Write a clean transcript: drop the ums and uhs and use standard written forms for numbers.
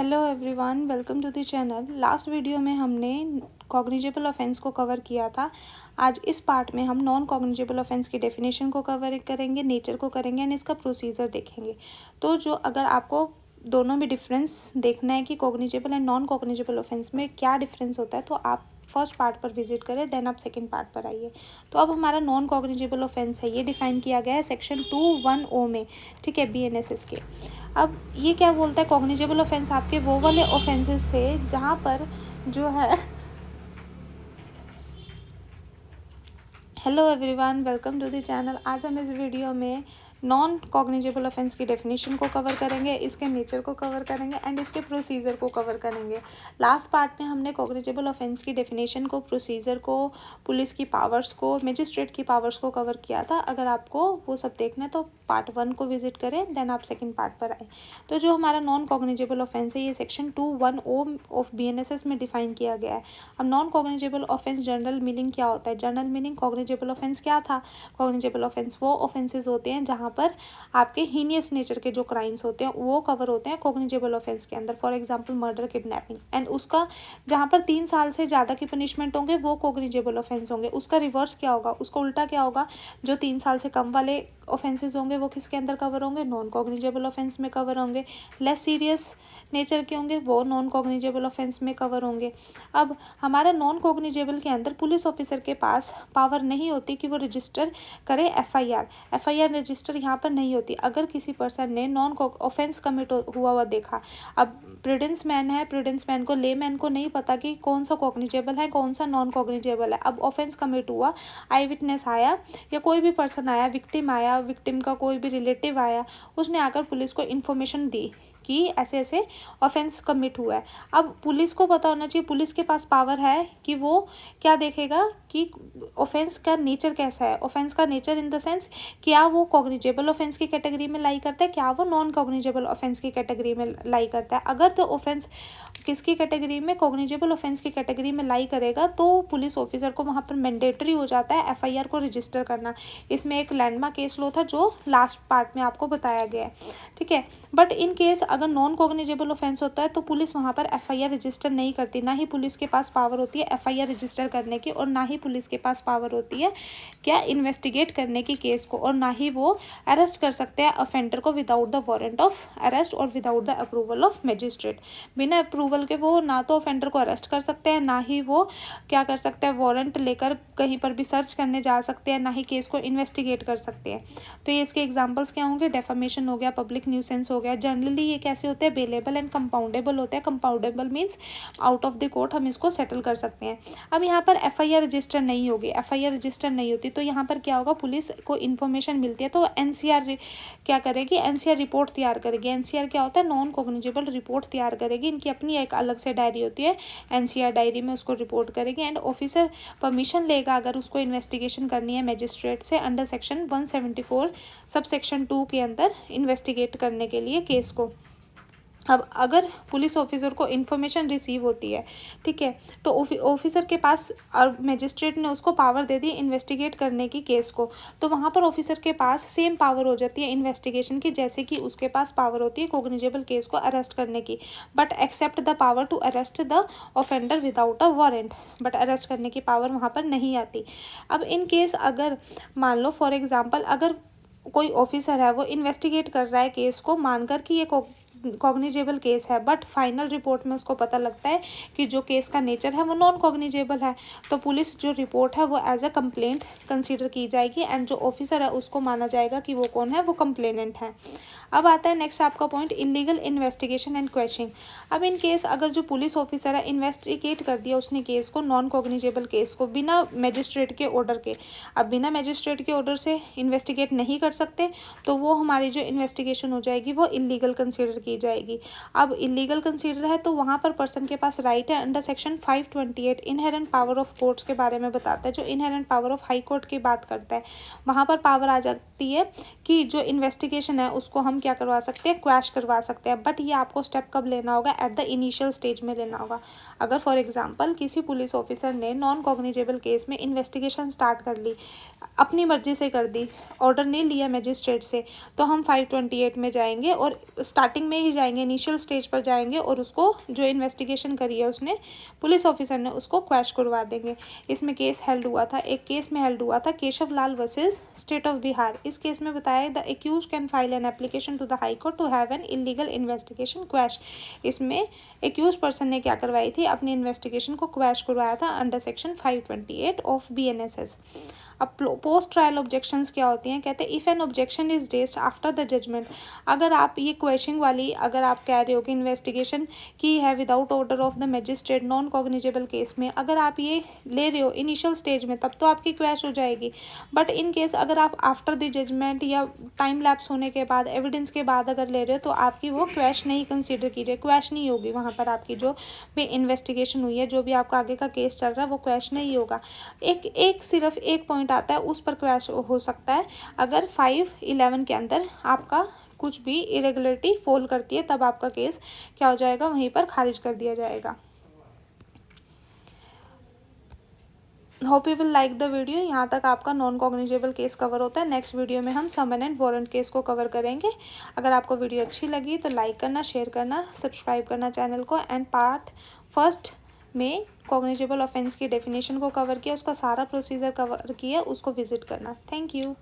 Hello everyone, welcome to the channel. Last video में हमने cognizable offence को cover किया था। आज इस पार्ट में हम नॉन कॉग्निजेबल ऑफेंस की डेफिनेशन को कवर करेंगे, नेचर को करेंगे एंड इसका प्रोसीजर देखेंगे। तो जो अगर आपको दोनों में डिफरेंस देखना है कि cognizable and non cognizable offence में क्या डिफरेंस होता है, तो आप फर्स्ट पार्ट पर विजिट करें, देन आप सेकंड पार्ट पर आइए। तो अब हमारा नॉन कॉग्निजेबल ऑफेंस है, ये डिफाइन किया गया है सेक्शन 2(1)O में, ठीक है, BNSS के। अब ये क्या बोलता है, कॉग्निजेबल ऑफेंस आपके वो वाले ऑफेंसेस थे जहाँ पर जो है hello everyone, welcome to the channel. आज हम इस वीडियो में नॉन कॉग्निजेबल ऑफेंस की डेफिनेशन को कवर करेंगे, इसके नेचर को कवर करेंगे एंड इसके प्रोसीजर को कवर करेंगे। लास्ट पार्ट में हमने कॉग्निजेबल ऑफेंस की डेफिनेशन को, प्रोसीजर को, पुलिस की पावर्स को, मजिस्ट्रेट की पावर्स को कवर किया था। अगर आपको वो सब देखना है तो पार्ट 1 को विजिट करें, देन आप सेकेंड पार्ट पर आए। तो जो हमारा नॉन कॉग्निजेबल ऑफेंस है, ये सेक्शन 2(1)O ऑफ BNSS में डिफाइन किया गया है। अब non cognizable offence general meaning क्या होता है? जनरल मीनिंग कॉग्निजेबल ऑफेंस क्या था? कॉग्निजेबल ऑफेंस वो ऑफेंसेस होते हैं जहाँ पर आपके हीनियस नेचर के जो क्राइम्स होते हैं वो कवर होते हैं कॉग्निजेबल ऑफेंस के अंदर। For example murder, kidnapping and उसका जहाँ पर 3 साल से ज़्यादा की पनिशमेंट होंगे वो कॉग्निजेबल ऑफेंस होंगे। उसका रिवर्स क्या होगा, उसका उल्टा क्या होगा? जो 3 साल से कम वाले ऑफेंसेस होंगे वो किसके अंदर कवर होंगे? नॉन कॉग्निजेबल ऑफेंस में कवर होंगे। लेस सीरियस नेचर के होंगे वो नॉन कॉग्निजेबल ऑफेंस में कवर होंगे। अब हमारा नॉन कॉग्निजेबल के अंदर पुलिस ऑफिसर के पास पावर नहीं होती कि वो रजिस्टर करे एफआईआर रजिस्टर यहाँ पर नहीं होती। अगर किसी पर्सन ने नॉन ऑफेंस कमिट हुआ देखा, अब प्रूडेंस मैन है, प्रूडेंस मैन को, ले मैन को नहीं पता कि कौन सा कॉग्निजेबल है कौन सा नॉन कॉग्निजेबल है। अब ऑफेंस कमिट हुआ, आई विटनेस आया या कोई भी पर्सन आया, विक्टिम आया, विक्टिम का कोई भी रिलेटिव आया, उसने आकर पुलिस को इन्फॉर्मेशन दी कि ऐसे ऐसे ऑफेंस कमिट हुआ है। अब पुलिस को पता होना चाहिए, पुलिस के पास पावर है कि वो क्या देखेगा कि ऑफेंस का नेचर कैसा है। ऑफेंस का नेचर इन द सेंस क्या वो कॉग्निजेबल ऑफेंस की कैटेगरी में लाई करता है, क्या वो नॉन कॉग्निजेबल ऑफेंस की कैटेगरी में लाई करता है। अगर तो ऑफेंस किसकी कैटेगरी में, कॉग्निजेबल ऑफेंस की कैटेगरी में लाई करेगा, तो पुलिस ऑफिसर को वहाँ पर मैंडेटरी हो जाता है एफआईआर को रजिस्टर करना। इसमें एक लैंडमार्क केस लो था जो लास्ट पार्ट में आपको बताया गया है, ठीक है। बट इन केस अगर नॉन कॉग्निजेबल ऑफेंस होता है तो पुलिस वहाँ पर एफआईआर रजिस्टर नहीं करती। ना ही पुलिस के पास पावर होती है एफआईआर रजिस्टर करने की, और ना ही पुलिस के पास पावर होती है क्या, इन्वेस्टिगेट करने की केस को, और ना ही वो अरेस्ट कर सकते हैं अफेंडर को without the warrant of arrest और without the approval of magistrate. बिना अप्रूवल के वो ना तो अफेंडर को अरेस्ट कर सकते हैं, ना ही वो क्या कर सकते हैं, वारंट लेकर कहीं पर भी सर्च करने जा सकते हैं, ना ही केस को इन्वेस्टिगेट कर सकते हैं। तो ये इसके एग्जांपल्स क्या होंगे? डेफामेशन हो गया, पब्लिक न्यूसेंस हो गया। जनरली ये कैसे होते हैं? बेलेबल एंड कंपाउंडेबल होते हैं। Compoundable means out of the court हम इसको सेटल कर सकते हैं। अब यहाँ पर एफआईआर रजिस्टर नहीं होगी, एफआईआर रजिस्टर नहीं होती तो यहाँ पर क्या होगा, पुलिस को इन्फॉर्मेशन मिलती है तो एनसीआर क्या करेगी, एनसीआर रिपोर्ट तैयार करेगी। एनसीआर क्या होता है? नॉन कॉग्निजेबल रिपोर्ट तैयार करेगी। इनकी अपनी एक अलग से डायरी होती है, एनसीआर डायरी में उसको रिपोर्ट करेगी एंड ऑफिसर परमिशन लेगा अगर उसको इन्वेस्टिगेशन करनी है मजिस्ट्रेट से अंडर सेक्शन 174 सब सेक्शन 2 के अंदर इन्वेस्टिगेट करने के लिए केस को। अब अगर पुलिस ऑफिसर को इन्फॉर्मेशन रिसीव होती है, ठीक है, तो ऑफिसर के पास और मजिस्ट्रेट ने उसको पावर दे दी इन्वेस्टिगेट करने की केस को, तो वहाँ पर ऑफिसर के पास सेम पावर हो जाती है इन्वेस्टिगेशन की जैसे कि उसके पास पावर होती है कॉग्निजेबल केस को अरेस्ट करने की। But except the power to arrest the offender without a warrant, but arrest करने की पावर वहाँ पर नहीं आती। अब इन केस अगर मान लो फॉर एग्जाम्पल अगर कोई ऑफिसर है वो इन्वेस्टिगेट कर रहा है केस को मानकर कि ये कॉग्निजेबल केस है, बट फाइनल रिपोर्ट में उसको पता लगता है कि जो केस का नेचर है वो नॉन कॉग्निजेबल है, तो पुलिस जो रिपोर्ट है वो एज अ कंप्लेंट कंसीडर की जाएगी एंड जो ऑफिसर है उसको माना जाएगा कि वो कौन है, वो कंप्लेनेंट है। अब आता है नेक्स्ट आपका point, illegal investigation and questioning. अब इन केस अगर जो पुलिस ऑफिसर है इन्वेस्टिगेट कर दिया उसने केस को, नॉन कॉग्निजेबल केस को, बिना मजिस्ट्रेट के ऑर्डर के। अब बिना मजिस्ट्रेट के ऑर्डर से इन्वेस्टिगेट नहीं कर सकते तो वो हमारी जो इन्वेस्टिगेशन हो जाएगी वो इलीगल कंसीडर की जाएगी। अब इलीगल कंसीडर है तो वहाँ पर पर्सन के पास राइट है under section 528 inherent power of courts के बारे में बताता है, जो inherent power of high court की बात करता है। वहाँ पर पावर आ जाती है कि जो इन्वेस्टिगेशन है उसको हम हम क्या करवा सकते हैं, क्वैश करवा सकते हैं। बट ये आपको स्टेप कब लेना होगा, एट द इनिशियल स्टेज में लेना होगा। अगर फॉर एग्जांपल किसी पुलिस ऑफिसर ने नॉन कॉग्निजेबल केस में इन्वेस्टिगेशन स्टार्ट कर ली, अपनी मर्जी से कर दी, ऑर्डर नहीं लिया मजिस्ट्रेट से, तो हम 528 में जाएंगे और स्टार्टिंग में ही जाएंगे, इनिशियल स्टेज पर जाएंगे और उसको जो इन्वेस्टिगेशन करी है उसने पुलिस ऑफिसर ने, उसको क्वैश करवा देंगे। इसमें केस हेल्ड हुआ था, एक केस में हेल्ड हुआ था Keshav Lal versus state of Bihar. इस केस में बताया the accused can file an application to the high court to have an illegal investigation quash. इसमें एक्यूज पर्सन ने क्या करवाई थी, अपनी इन्वेस्टिगेशन को क्वैश करवाया था अंडर सेक्शन 528 ऑफ BNSS। अब पोस्ट ट्रायल ऑब्जेक्शंस क्या होती हैं, कहते हैं if an objection is raised after the judgment. अगर आप ये क्वेश्चन वाली, अगर आप कह रहे हो कि इन्वेस्टिगेशन की है without order of the magistrate non cognizable case में, अगर आप ये ले रहे हो इनिशियल स्टेज में, तब तो आपकी क्वैश हो जाएगी। बट इन केस अगर आप आफ्टर द जजमेंट या टाइम लैप्स होने के बाद, एविडेंस के बाद अगर ले रहे हो, तो आपकी वो क्वैश नहीं कंसीडर कीजिए, क्वैश नहीं होगी। वहाँ पर आपकी जो भी इन्वेस्टिगेशन हुई है, जो भी आपका आगे का केस चल रहा है, वो क्वैश नहीं होगा। सिर्फ एक पॉइंट आता है, उस पर क्वैश हो सकता है अगर 511 के अंदर आपका कुछ भी इरेगुलरिटी फॉल करती है, तब आपका केस क्या हो जाएगा, वहीं पर खारिज कर दिया जाएगा। Hope you will like the video. यहाँ तक आपका नॉन कॉग्निजेबल केस कवर होता है। नेक्स्ट वीडियो में हम समन एंड वारंट केस को कवर करेंगे। अगर आपको वीडियो अच्छी लगी तो लाइक करना, शेयर करना, सब्सक्राइब करना चैनल को। एंड पार्ट फर्स्ट में कॉग्निजेबल ऑफेंस की डेफिनेशन को कवर किया, उसका सारा प्रोसीजर कवर किया, उसको विजिट करना। Thank you.